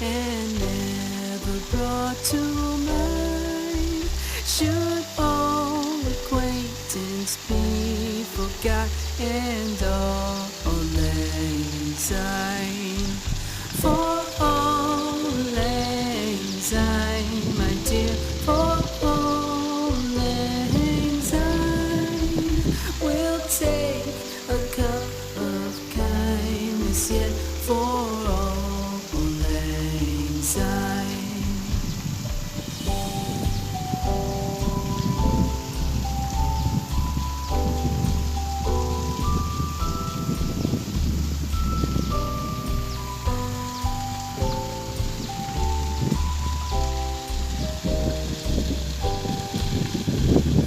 and never brought to mind. Should all acquaintance be forgot and all lang syne? For all lang syne, my dear, for all lang syne, we'll take a cup of kindness yet for all lang syne.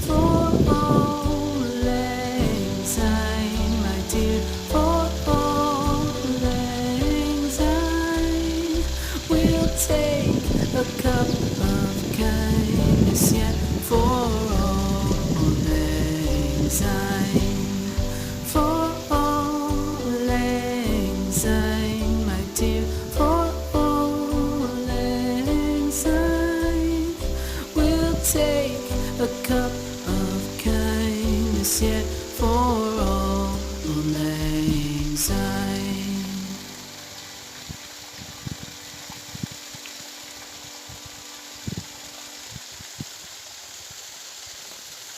For all lang syne, my dear, for all lang syne, we'll take a cup of kindness yet for all lang syne. For all lang syne, my dear, for all lang syne, we'll take a cup of kindness yet for all lang syne.